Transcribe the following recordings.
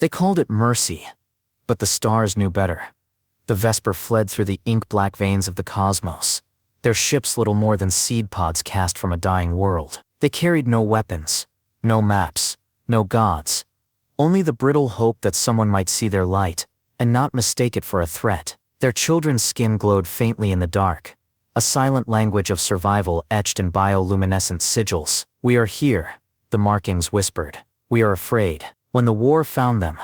They called it mercy. But the stars knew better. The Vesper fled through the ink-black veins of the cosmos, their ships little more than seed pods cast from a dying world. They carried no weapons, no maps, no gods. Only the brittle hope that someone might see their light, and not mistake it for a threat. Their children's skin glowed faintly in the dark, a silent language of survival etched in bioluminescent sigils. "We are here," the markings whispered. "We are afraid." When the war found them,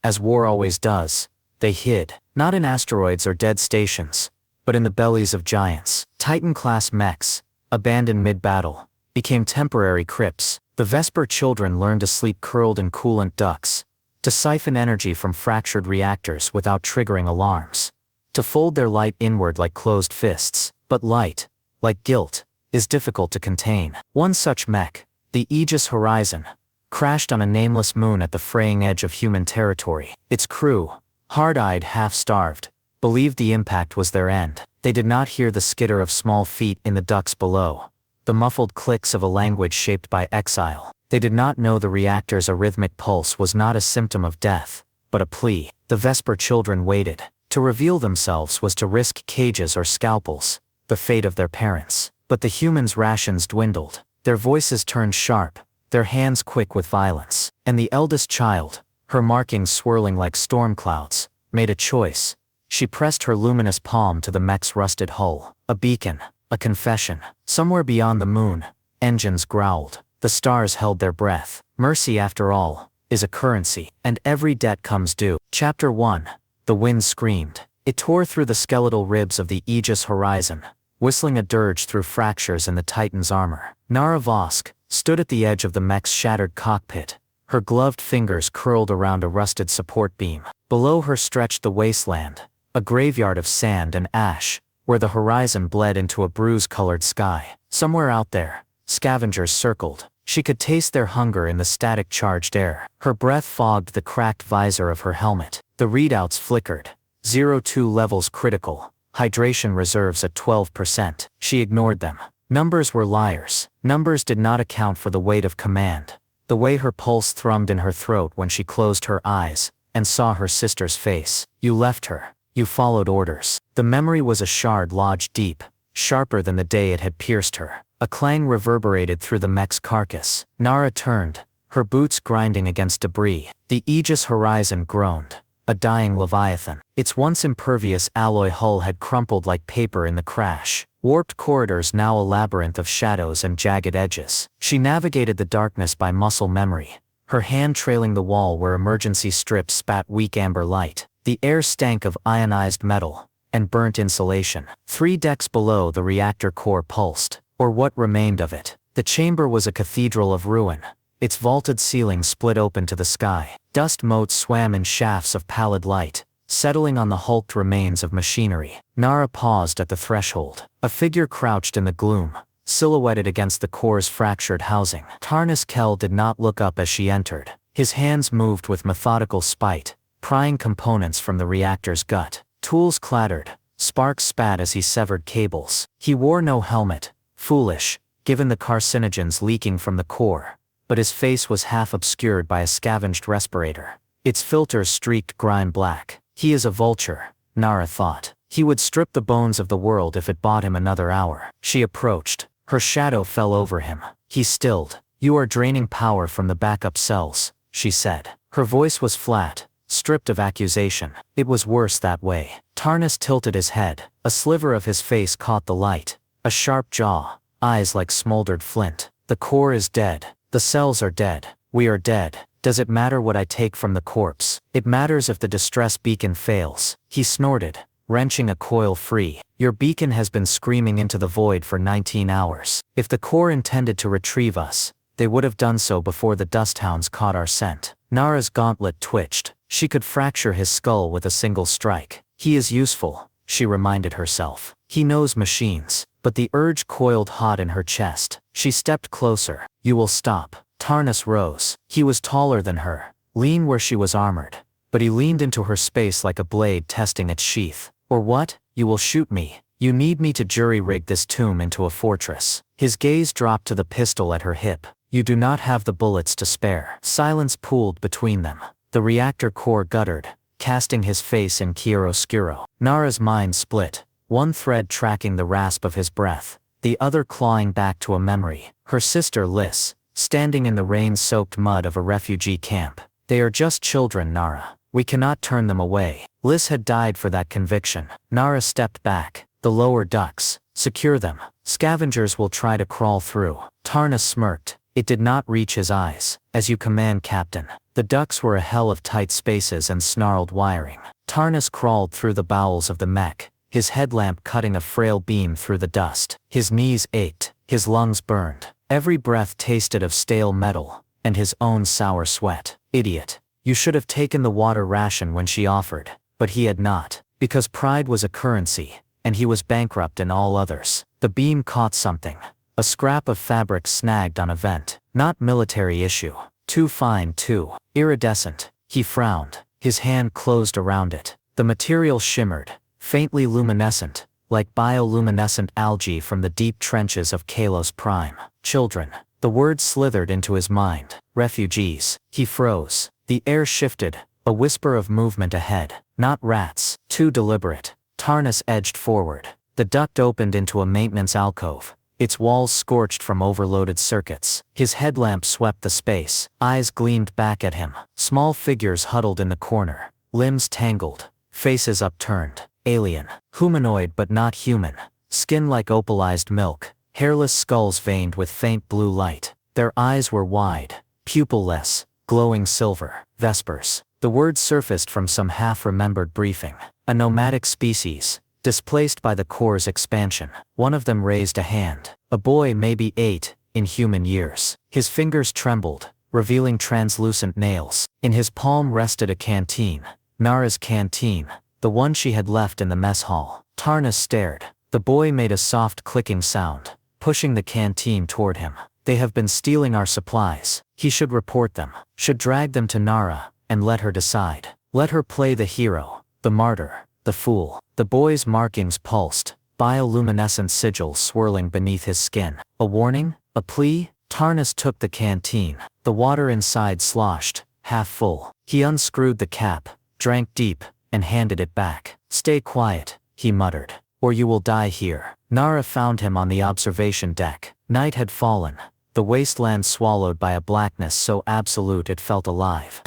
as war always does, they hid, not in asteroids or dead stations, but in the bellies of giants. Titan-class mechs, abandoned mid-battle, became temporary crypts. The Vesper children learned to sleep curled in coolant ducts, to siphon energy from fractured reactors without triggering alarms, to fold their light inward like closed fists. But light, like guilt, is difficult to contain. One such mech, the Aegis Horizon, crashed on a nameless moon at the fraying edge of human territory. Its crew, hard-eyed, half-starved, believed the impact was their end. They did not hear the skitter of small feet in the ducts below, the muffled clicks of a language shaped by exile. They did not know the reactor's arrhythmic pulse was not a symptom of death, but a plea. The Vesper children waited. To reveal themselves was to risk cages or scalpels, the fate of their parents. But the humans' rations dwindled. Their voices turned sharp, their hands quick with violence. And the eldest child, her markings swirling like storm clouds, made a choice. She pressed her luminous palm to the mech's rusted hull. A beacon, a confession. Somewhere beyond the moon, engines growled. The stars held their breath. Mercy, after all, is a currency, and every debt comes due. Chapter 1. The wind screamed. It tore through the skeletal ribs of the Aegis Horizon, whistling a dirge through fractures in the Titan's armor. Nara Vosk stood at the edge of the mech's shattered cockpit, her gloved fingers curled around a rusted support beam. Below her stretched the wasteland, a graveyard of sand and ash, where the horizon bled into a bruise-colored sky. Somewhere out there, scavengers circled. She could taste their hunger in the static-charged air. Her breath fogged the cracked visor of her helmet. The readouts flickered. 02 levels critical. Hydration reserves at 12%. She ignored them. Numbers were liars. Numbers did not account for the weight of command. The way her pulse thrummed in her throat when she closed her eyes and saw her sister's face. You left her. You followed orders. The memory was a shard lodged deep, sharper than the day it had pierced her. A clang reverberated through the mech's carcass. Nara turned, her boots grinding against debris. The Aegis Horizon groaned, a dying leviathan. Its once impervious alloy hull had crumpled like paper in the crash. Warped corridors now a labyrinth of shadows and jagged edges. She navigated the darkness by muscle memory, her hand trailing the wall where emergency strips spat weak amber light. The air stank of ionized metal and burnt insulation. 3 decks below, the reactor core pulsed, or what remained of it. The chamber was a cathedral of ruin, its vaulted ceiling split open to the sky. Dust motes swam in shafts of pallid light, settling on the hulked remains of machinery. Nara paused at the threshold. A figure crouched in the gloom, silhouetted against the core's fractured housing. Tarnis Kell did not look up as she entered. His hands moved with methodical spite, prying components from the reactor's gut. Tools clattered, sparks spat as he severed cables. He wore no helmet, foolish, given the carcinogens leaking from the core, but his face was half obscured by a scavenged respirator. Its filters streaked grime black. He is a vulture, Nara thought. He would strip the bones of the world if it bought him another hour. She approached. Her shadow fell over him. He stilled. "You are draining power from the backup cells," she said. Her voice was flat, stripped of accusation. It was worse that way. Tarnis tilted his head. A sliver of his face caught the light. A sharp jaw, eyes like smoldered flint. "The core is dead. The cells are dead. We are dead. Does it matter what I take from the corpse? It matters if the distress beacon fails." He snorted, wrenching a coil free. "Your beacon has been screaming into the void for 19 hours. If the core intended to retrieve us, they would have done so before the dusthounds caught our scent." Nara's gauntlet twitched. She could fracture his skull with a single strike. He is useful, she reminded herself. He knows machines. But the urge coiled hot in her chest. She stepped closer. "You will stop." Tarnis rose. He was taller than her, lean where she was armored, but he leaned into her space like a blade testing its sheath. "Or what? You will shoot me. You need me to jury-rig this tomb into a fortress." His gaze dropped to the pistol at her hip. "You do not have the bullets to spare." Silence pooled between them. The reactor core guttered, casting his face in chiaroscuro. Nara's mind split, one thread tracking the rasp of his breath, the other clawing back to a memory. Her sister Liz, standing in the rain-soaked mud of a refugee camp. They are just children, Nara. We cannot turn them away. Liz had died for that conviction. Nara stepped back. The lower ducts. Secure them. Scavengers will try to crawl through. Tarnis smirked. It did not reach his eyes. As you command, Captain. The ducts were a hell of tight spaces and snarled wiring. Tarnis crawled through the bowels of the mech, his headlamp cutting a frail beam through the dust. His knees ached. His lungs burned. Every breath tasted of stale metal, and his own sour sweat. Idiot. You should have taken the water ration when she offered, but he had not, because pride was a currency, and he was bankrupt in all others. The beam caught something. A scrap of fabric snagged on a vent. Not military issue. Too fine, too iridescent. He frowned. His hand closed around it. The material shimmered, faintly luminescent, like bioluminescent algae from the deep trenches of Kalos Prime. Children. The word slithered into his mind. Refugees. He froze. The air shifted, a whisper of movement ahead. Not rats. Too deliberate. Tarnis edged forward. The duct opened into a maintenance alcove, its walls scorched from overloaded circuits. His headlamp swept the space. Eyes gleamed back at him. Small figures huddled in the corner, limbs tangled, faces upturned. Alien. Humanoid but not human. Skin like opalized milk, hairless skulls veined with faint blue light. Their eyes were wide, pupil-less, glowing silver. Vespers. The word surfaced from some half-remembered briefing. A nomadic species, displaced by the core's expansion. One of them raised a hand. A boy maybe 8, in human years. His fingers trembled, revealing translucent nails. In his palm rested a canteen. Nara's canteen, the one she had left in the mess hall. Tarnis stared. The boy made a soft clicking sound, pushing the canteen toward him. They have been stealing our supplies. He should report them. Should drag them to Nara, and let her decide. Let her play the hero, the martyr, the fool. The boy's markings pulsed, bioluminescent sigils swirling beneath his skin. A warning? A plea? Tarnis took the canteen. The water inside sloshed, half full. He unscrewed the cap, drank deep, and handed it back. Stay quiet, he muttered, or you will die here. Nara found him on the observation deck. Night had fallen, the wasteland swallowed by a blackness so absolute it felt alive.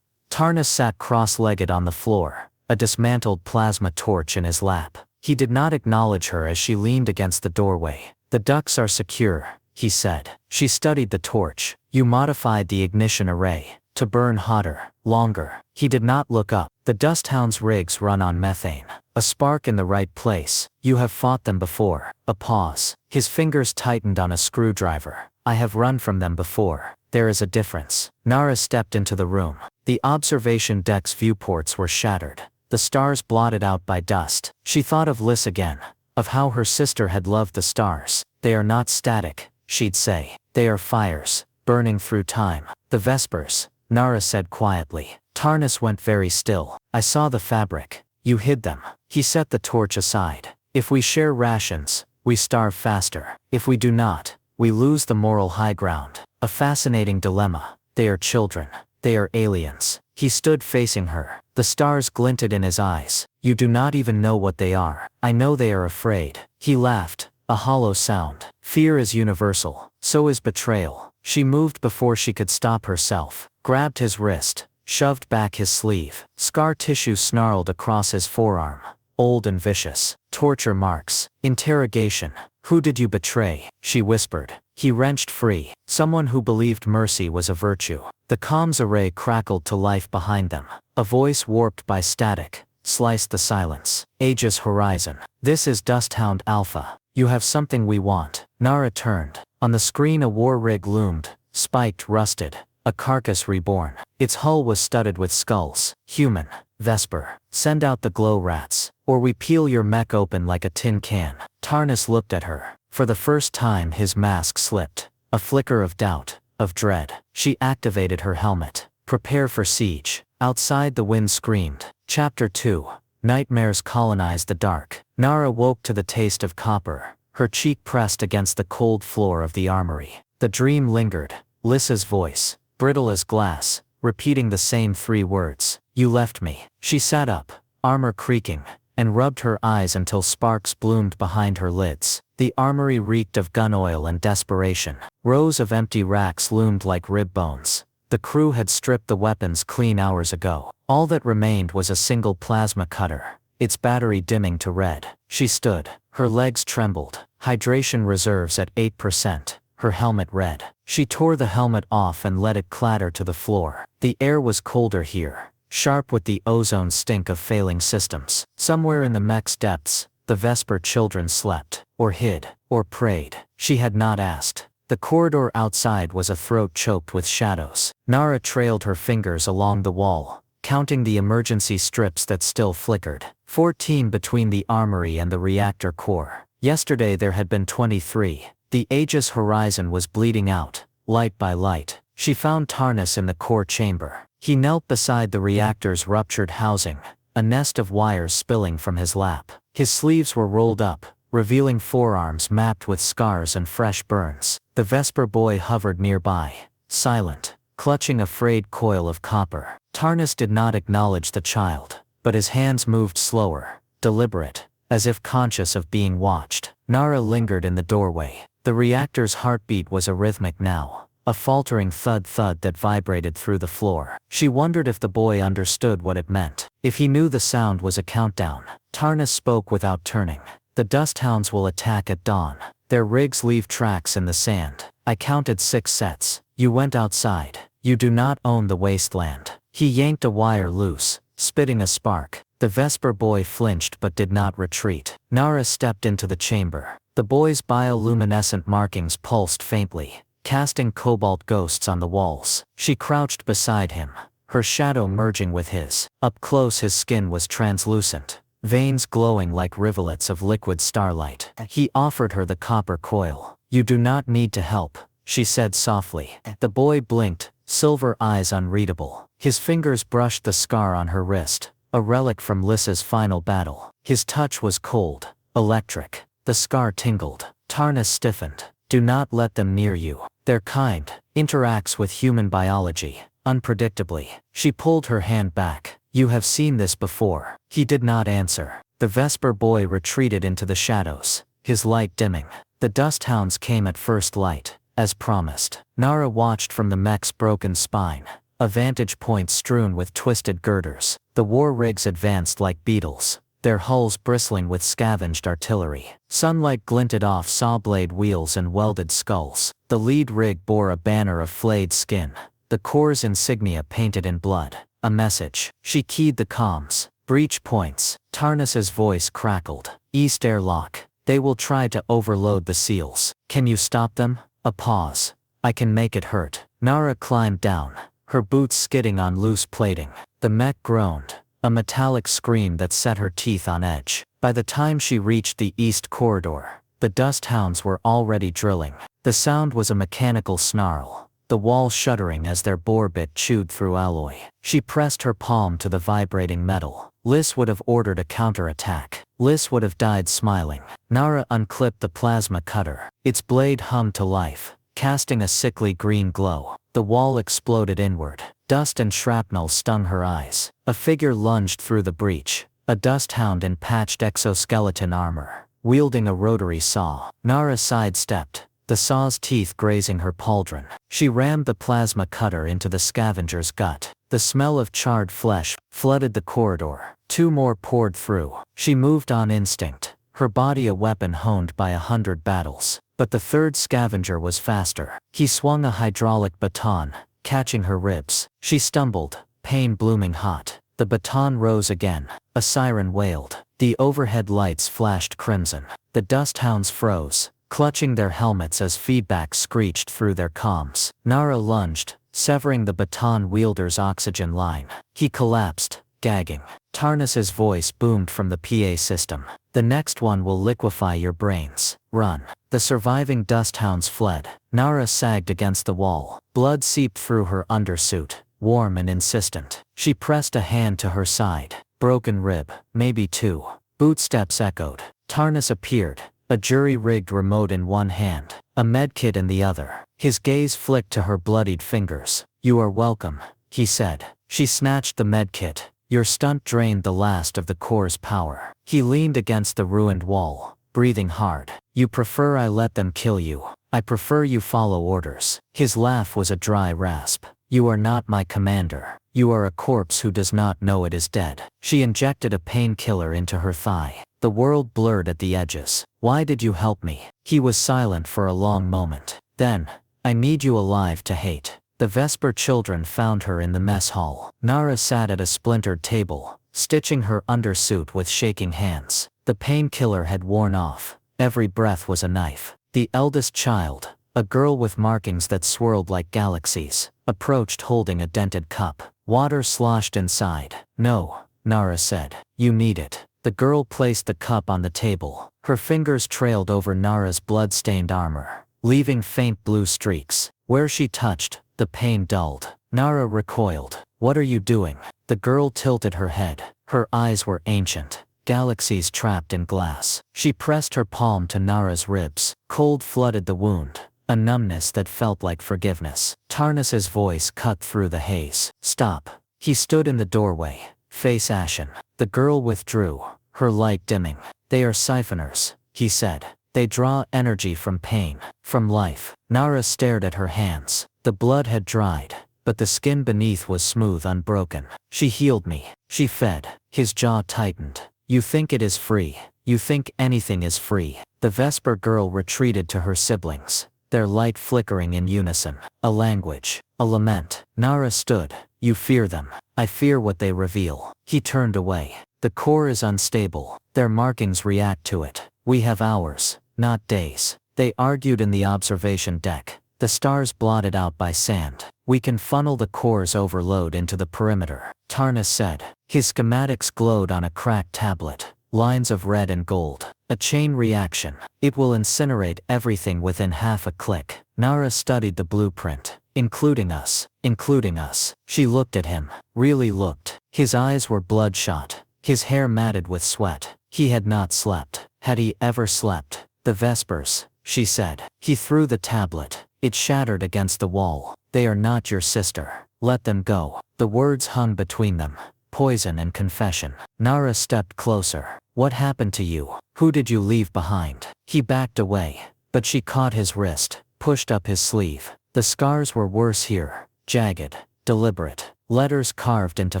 Tarnis sat cross-legged on the floor, a dismantled plasma torch in his lap. He did not acknowledge her as she leaned against the doorway. The ducts are secure, he said. She studied the torch. You modified the ignition array to burn hotter, longer. He did not look up. The dusthound's rigs run on methane. A spark in the right place. You have fought them before. A pause. His fingers tightened on a screwdriver. I have run from them before. There is a difference. Nara stepped into the room. The observation deck's viewports were shattered, the stars blotted out by dust. She thought of Liz again, of how her sister had loved the stars. They are not static, she'd say. They are fires, burning through time. The Vespers, Nara said quietly. Tarnis went very still. I saw the fabric. You hid them. He set the torch aside. If we share rations, we starve faster. If we do not, we lose the moral high ground. A fascinating dilemma. They are children. They are aliens. He stood facing her. The stars glinted in his eyes. You do not even know what they are. I know they are afraid. He laughed, a hollow sound. Fear is universal. So is betrayal. She moved before she could stop herself, grabbed his wrist, shoved back his sleeve. Scar tissue snarled across his forearm. Old and vicious. Torture marks. Interrogation. Who did you betray? She whispered. He wrenched free. Someone who believed mercy was a virtue. The comms array crackled to life behind them. A voice warped by static sliced the silence. Aegis Horizon. This is Dusthound Alpha. You have something we want. Nara turned. On the screen a war rig loomed, spiked, rusted. A carcass reborn. Its hull was studded with skulls. Human. Vesper. Send out the glow rats, or we peel your mech open like a tin can. Tarnis looked at her. For the first time his mask slipped. A flicker of doubt, of dread. She activated her helmet. Prepare for siege. Outside the wind screamed. Chapter 2. Nightmares colonized the dark. Nara woke to the taste of copper, her cheek pressed against the cold floor of the armory. The dream lingered. Lyssa's voice, brittle as glass, repeating the same 3 words. You left me. She sat up, armor creaking, and rubbed her eyes until sparks bloomed behind her lids. The armory reeked of gun oil and desperation. Rows of empty racks loomed like rib bones. The crew had stripped the weapons clean hours ago. All that remained was a single plasma cutter, its battery dimming to red. She stood. Her legs trembled. Hydration reserves at 8%. Her helmet red. She tore the helmet off and let it clatter to the floor. The air was colder here, sharp with the ozone stink of failing systems. Somewhere in the mech's depths, the Vesper children slept, or hid, or prayed. She had not asked. The corridor outside was a throat choked with shadows. Nara trailed her fingers along the wall, counting the emergency strips that still flickered. 14 between the armory and the reactor core. Yesterday there had been 23. The Aegis horizon was bleeding out, light by light. She found Tarnis in the core chamber. He knelt beside the reactor's ruptured housing, a nest of wires spilling from his lap. His sleeves were rolled up, revealing forearms mapped with scars and fresh burns. The Vesper boy hovered nearby, silent, clutching a frayed coil of copper. Tarnis did not acknowledge the child, but his hands moved slower, deliberate, as if conscious of being watched. Nara lingered in the doorway. The reactor's heartbeat was a rhythmic now, a faltering thud-thud that vibrated through the floor. She wondered if the boy understood what it meant, if he knew the sound was a countdown. Tarnis spoke without turning. The dust hounds will attack at dawn. Their rigs leave tracks in the sand. I counted 6 sets. You went outside. You do not own the wasteland. He yanked a wire loose, spitting a spark. The Vesper boy flinched but did not retreat. Nara stepped into the chamber. The boy's bioluminescent markings pulsed faintly, casting cobalt ghosts on the walls. She crouched beside him, her shadow merging with his. Up close his skin was translucent, veins glowing like rivulets of liquid starlight. He offered her the copper coil. You do not need to help, she said softly. The boy blinked, silver eyes unreadable. His fingers brushed the scar on her wrist, a relic from Lyssa's final battle. His touch was cold, electric. The scar tingled. Tarnis stiffened. Do not let them near you. Their kind interacts with human biology, unpredictably. She pulled her hand back. You have seen this before. He did not answer. The Vesper boy retreated into the shadows, his light dimming. The dust hounds came at first light, as promised. Nara watched from the mech's broken spine, a vantage point strewn with twisted girders. The war rigs advanced like beetles, their hulls bristling with scavenged artillery. Sunlight glinted off saw-blade wheels and welded skulls. The lead rig bore a banner of flayed skin, the core's insignia painted in blood. A message. She keyed the comms. Breach points. Tarnis's voice crackled. East airlock. They will try to overload the seals. Can you stop them? A pause. I can make it hurt. Nara climbed down, her boots skidding on loose plating. The mech groaned, a metallic scream that set her teeth on edge. By the time she reached the east corridor, the dust hounds were already drilling. The sound was a mechanical snarl, the wall shuddering as their bore bit chewed through alloy. She pressed her palm to the vibrating metal. Lys would have ordered a counterattack. Lys would have died smiling. Nara unclipped the plasma cutter. Its blade hummed to life, casting a sickly green glow. The wall exploded inward. Dust and shrapnel stung her eyes. A figure lunged through the breach, a dust hound in patched exoskeleton armor, wielding a rotary saw. Nara sidestepped, the saw's teeth grazing her pauldron. She rammed the plasma cutter into the scavenger's gut. The smell of charred flesh flooded the corridor. 2 more poured through. She moved on instinct, her body a weapon honed by 100 battles. But the 3rd scavenger was faster. He swung a hydraulic baton, catching her ribs. She stumbled, pain blooming hot. The baton rose again. A siren wailed. The overhead lights flashed crimson. The dust hounds froze, clutching their helmets as feedback screeched through their comms. Nara lunged, severing the baton wielder's oxygen line. He collapsed, gagging. Tarnis's voice boomed from the PA system. The next one will liquefy your brains. Run. The surviving dust hounds fled. Nara sagged against the wall. Blood seeped through her undersuit, warm and insistent. She pressed a hand to her side. Broken rib, maybe 2. Bootsteps echoed. Tarnis appeared, a jury-rigged remote in one hand, a medkit in the other. His gaze flicked to her bloodied fingers. You are welcome, he said. She snatched the medkit. Your stunt drained the last of the core's power. He leaned against the ruined wall, breathing hard. You prefer I let them kill you. I prefer you follow orders. His laugh was a dry rasp. You are not my commander. You are a corpse who does not know it is dead. She injected a painkiller into her thigh. The world blurred at the edges. Why did you help me? He was silent for a long moment. Then, I need you alive to hate. The Vesper children found her in the mess hall. Nara sat at a splintered table, stitching her undersuit with shaking hands. The painkiller had worn off. Every breath was a knife. The eldest child, a girl with markings that swirled like galaxies, approached holding a dented cup. Water sloshed inside. No, Nara said. You need it. The girl placed the cup on the table. Her fingers trailed over Nara's blood-stained armor, leaving faint blue streaks. Where she touched, the pain dulled. Nara recoiled. What are you doing? The girl tilted her head. Her eyes were ancient, galaxies trapped in glass. She pressed her palm to Nara's ribs. Cold flooded the wound, a numbness that felt like forgiveness. Tarnis's voice cut through the haze. Stop. He stood in the doorway, face ashen. The girl withdrew, her light dimming. They are siphoners, he said. They draw energy from pain, from life. Nara stared at her hands. The blood had dried, but the skin beneath was smooth, unbroken. She healed me. She fed. His jaw tightened. You think it is free. You think anything is free. The Vesper girl retreated to her siblings, their light flickering in unison. A language, a lament. Nara stood. You fear them. I fear what they reveal. He turned away. The core is unstable. Their markings react to it. We have hours, not days. They argued in the observation deck, the stars blotted out by sand. We can funnel the core's overload into the perimeter, Tarnis said. His schematics glowed on a cracked tablet, lines of red and gold. A chain reaction. It will incinerate everything within half a click. Nara studied the blueprint. Including us. Including us. She looked at him. Really looked. His eyes were bloodshot. His hair matted with sweat. He had not slept. Had he ever slept? The Vespers, she said. He threw the tablet. It shattered against the wall. They are not your sister. Let them go. The words hung between them. Poison and confession. Nara stepped closer. What happened to you? Who did you leave behind? He backed away, but she caught his wrist, pushed up his sleeve. The scars were worse here. Jagged, deliberate. Letters carved into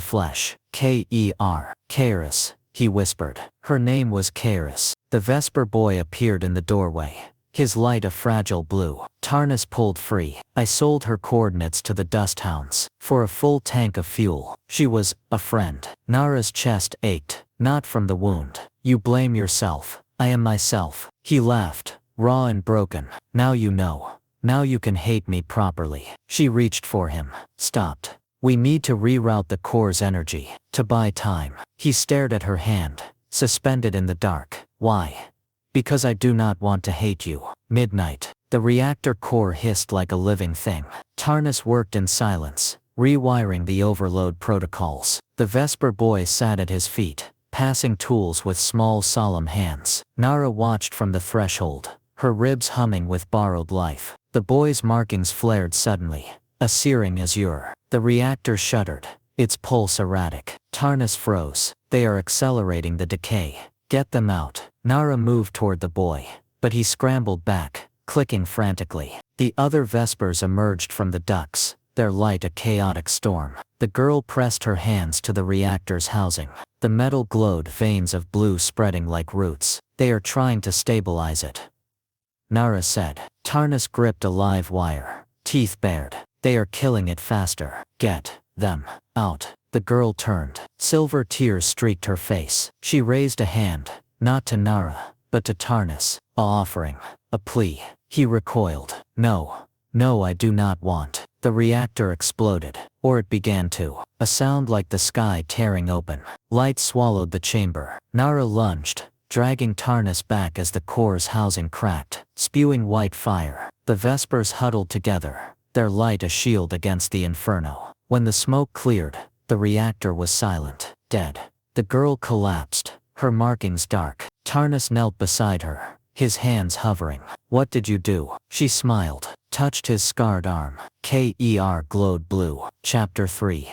flesh. K-E-R. Kairos, he whispered. Her name was Kairos. The Vesper boy appeared in the doorway, his light a fragile blue. Tarnis pulled free. I sold her coordinates to the dust hounds for a full tank of fuel. She was a friend. Nara's chest ached, not from the wound. You blame yourself. I am myself. He laughed, raw and broken. Now you know. Now you can hate me properly. She reached for him, stopped. We need to reroute the core's energy, to buy time. He stared at her hand, suspended in the dark. Why? Because I do not want to hate you. Midnight. The reactor core hissed like a living thing. Tarnis worked in silence, rewiring the overload protocols. The Vesper boy sat at his feet, passing tools with small solemn hands. Nara watched from the threshold, her ribs humming with borrowed life. The boy's markings flared suddenly, a searing azure. The reactor shuddered, its pulse erratic. Tarnis froze. They are accelerating the decay. Get them out. Nara moved toward the boy, but he scrambled back, clicking frantically. The other Vespers emerged from the ducts, their light a chaotic storm. The girl pressed her hands to the reactor's housing. The metal glowed, veins of blue spreading like roots. They are trying to stabilize it, Nara said. Tarnis gripped a live wire, teeth bared. They are killing it faster. Get them out. The girl turned. Silver tears streaked her face. She raised a hand, not to Nara, but to Tarnis. A offering, a plea. He recoiled. No. No, I do not want. The reactor exploded, or it began to. A sound like the sky tearing open. Light swallowed the chamber. Nara lunged, dragging Tarnis back as the core's housing cracked, spewing white fire. The Vespers huddled together, their light a shield against the inferno. When the smoke cleared, the reactor was silent, dead. The girl collapsed, her markings dark. Tarnis knelt beside her, his hands hovering. "What did you do?" She smiled, touched his scarred arm. Ker glowed blue. Chapter 3.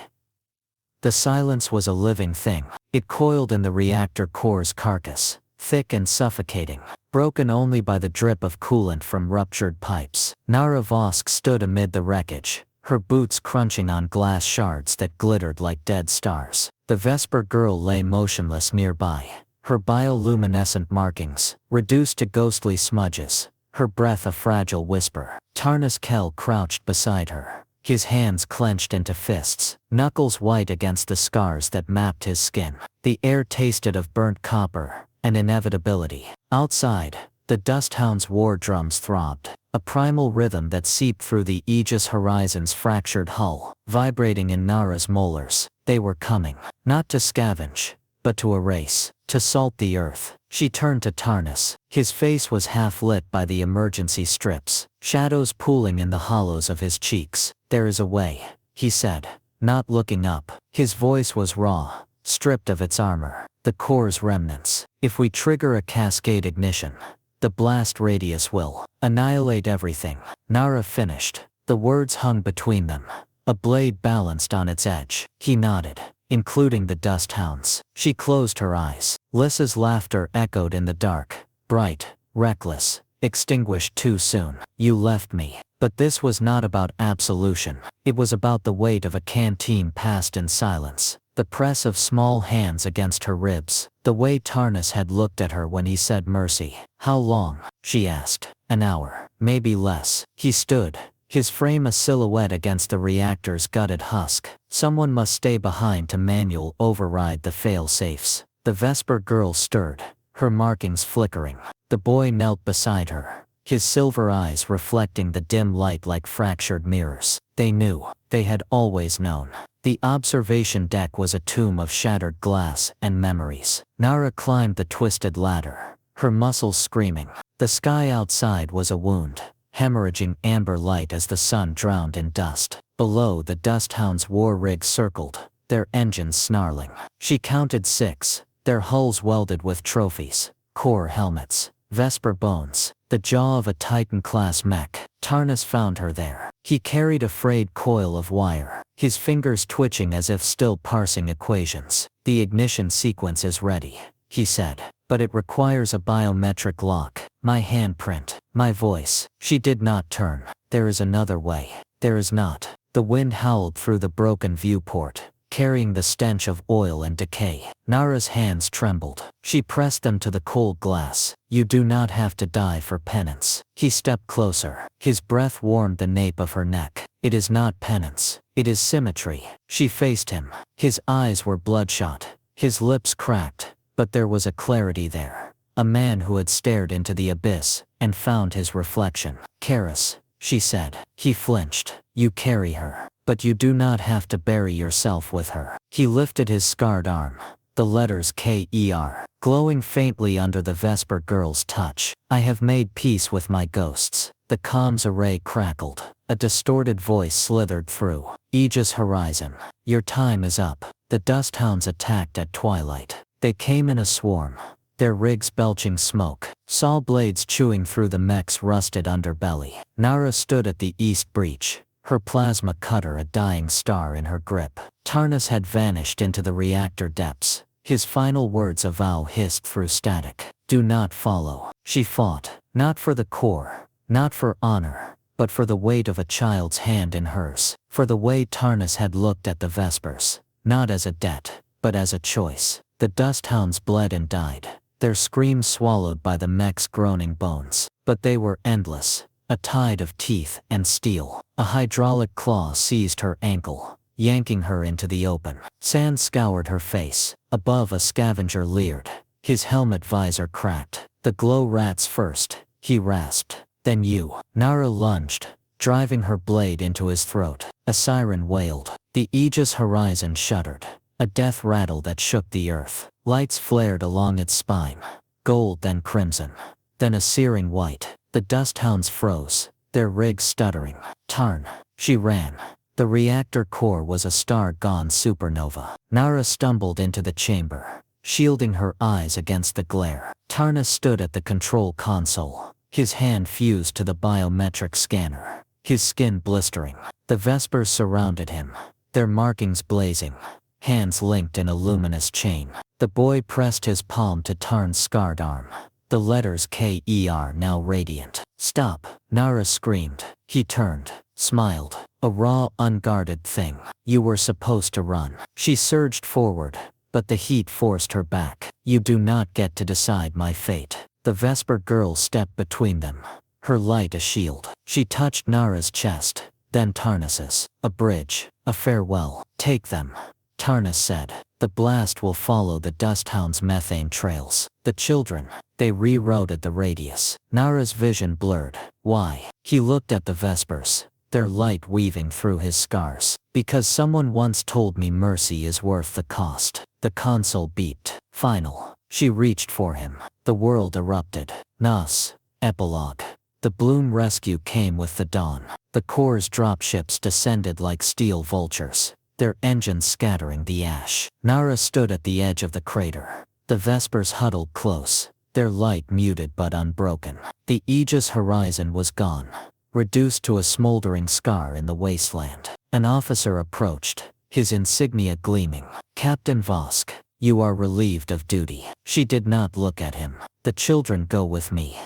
The silence was a living thing. It coiled in the reactor core's carcass, thick and suffocating, broken only by the drip of coolant from ruptured pipes. Nara Vosk stood amid the wreckage, her boots crunching on glass shards that glittered like dead stars. The Vesper girl lay motionless nearby, her bioluminescent markings reduced to ghostly smudges, her breath a fragile whisper. Tarnis Kell crouched beside her, his hands clenched into fists, knuckles white against the scars that mapped his skin. The air tasted of burnt copper and inevitability. Outside, the dust hound's war drums throbbed, a primal rhythm that seeped through the Aegis Horizon's fractured hull, vibrating in Nara's molars. They were coming, not to scavenge, but to erase, to salt the earth. She turned to Tarnis. His face was half lit by the emergency strips, shadows pooling in the hollows of his cheeks. "There is a way," he said, not looking up. His voice was raw, stripped of its armor, the core's remnants. "If we trigger a cascade ignition, the blast radius will annihilate everything." Nara finished. The words hung between them, a blade balanced on its edge. He nodded, including the dust hounds. She closed her eyes. Lissa's laughter echoed in the dark, bright, reckless, extinguished too soon. "You left me." But this was not about absolution. It was about the weight of a canteen passed in silence, the press of small hands against her ribs, the way Tarnis had looked at her when he said mercy. "How long?" she asked. "An hour, maybe less." He stood, his frame a silhouette against the reactor's gutted husk. Someone must stay behind to manual override the fail-safes. The Vesper girl stirred, her markings flickering. The boy knelt beside her, his silver eyes reflecting the dim light like fractured mirrors. They knew. They had always known. The observation deck was a tomb of shattered glass and memories. Nara climbed the twisted ladder, her muscles screaming. The sky outside was a wound, hemorrhaging amber light as the sun drowned in dust. Below, the dust hounds' war rigs circled, their engines snarling. She counted 6, their hulls welded with trophies, core helmets, Vesper bones, the jaw of a Titan-class mech. Tarnis found her there. He carried a frayed coil of wire, his fingers twitching as if still parsing equations. "The ignition sequence is ready," he said, "but it requires a biometric lock. My handprint, my voice." She did not turn. "There is another way." "There is not." The wind howled through the broken viewport, carrying the stench of oil and decay. Nara's hands trembled. She pressed them to the cold glass. "You do not have to die for penance." He stepped closer. His breath warmed the nape of her neck. "It is not penance. It is symmetry." She faced him. His eyes were bloodshot, his lips cracked, but there was a clarity there. A man who had stared into the abyss and found his reflection. "Karis," she said. He flinched. "You carry her. But you do not have to bury yourself with her." He lifted his scarred arm, the letters Ker glowing faintly under the Vesper girl's touch. "I have made peace with my ghosts." The comms array crackled. A distorted voice slithered through. "Aegis Horizon, your time is up." The dust hounds attacked at twilight. They came in a swarm, their rigs belching smoke, saw blades chewing through the mech's rusted underbelly. Nara stood at the east breach, her plasma cutter a dying star in her grip. Tarnis had vanished into the reactor depths, his final words a vow hissed through static. "Do not follow." She fought, not for the core, not for honor, but for the weight of a child's hand in hers, for the way Tarnis had looked at the Vespers, not as a debt, but as a choice. The dust hounds bled and died, their screams swallowed by the mech's groaning bones. But they were endless. A tide of teeth and steel. A hydraulic claw seized her ankle, yanking her into the open. Sand scoured her face. Above, a scavenger leered, his helmet visor cracked. "The glow rats first," he rasped. "Then you." Nara lunged, driving her blade into his throat. A siren wailed. The Aegis Horizon shuddered, a death rattle that shook the earth. Lights flared along its spine, gold then crimson, then a searing white. The dust hounds froze, their rigs stuttering. "Tarn." She ran. The reactor core was a star-gone supernova. Nara stumbled into the chamber, shielding her eyes against the glare. Tarnis stood at the control console, his hand fused to the biometric scanner, his skin blistering. The Vespers surrounded him, their markings blazing, hands linked in a luminous chain. The boy pressed his palm to Tarn's scarred arm, the letters KER now radiant. "Stop," Nara screamed. He turned, smiled. "A raw, unguarded thing. You were supposed to run." She surged forward, but the heat forced her back. "You do not get to decide my fate." The Vesper girl stepped between them, her light a shield. She touched Nara's chest, then Tarnis's. "A bridge, a farewell. Take them," Tarnis said. "The blast will follow the Dusthound's methane trails." The children, they rerouted the radius. Nara's vision blurred. Why? He looked at the Vespers, their light weaving through his scars. "Because someone once told me mercy is worth the cost." The console beeped. Final. She reached for him. The world erupted. Nas. Epilogue. The Bloom rescue came with the dawn. The Corps' dropships descended like steel vultures, their engines scattering the ash. Nara stood at the edge of the crater. The Vespers huddled close, their light muted but unbroken. The Aegis horizon was gone, reduced to a smoldering scar in the wasteland. An officer approached, his insignia gleaming. "Captain Vosk, you are relieved of duty." She did not look at him. "The children go with me.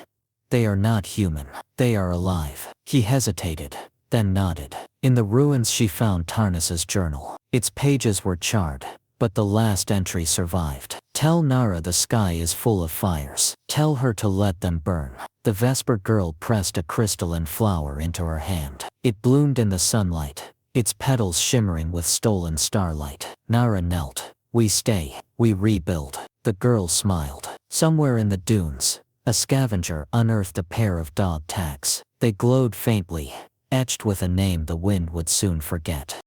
They are not human. They are alive." He hesitated, then nodded. In the ruins she found Tarnis's journal. Its pages were charred, but the last entry survived. "Tell Nara the sky is full of fires. Tell her to let them burn." The Vesper girl pressed a crystalline flower into her hand. It bloomed in the sunlight, its petals shimmering with stolen starlight. Nara knelt. "We stay, we rebuild." The girl smiled. Somewhere in the dunes, a scavenger unearthed a pair of dog tags. They glowed faintly, etched with a name the wind would soon forget.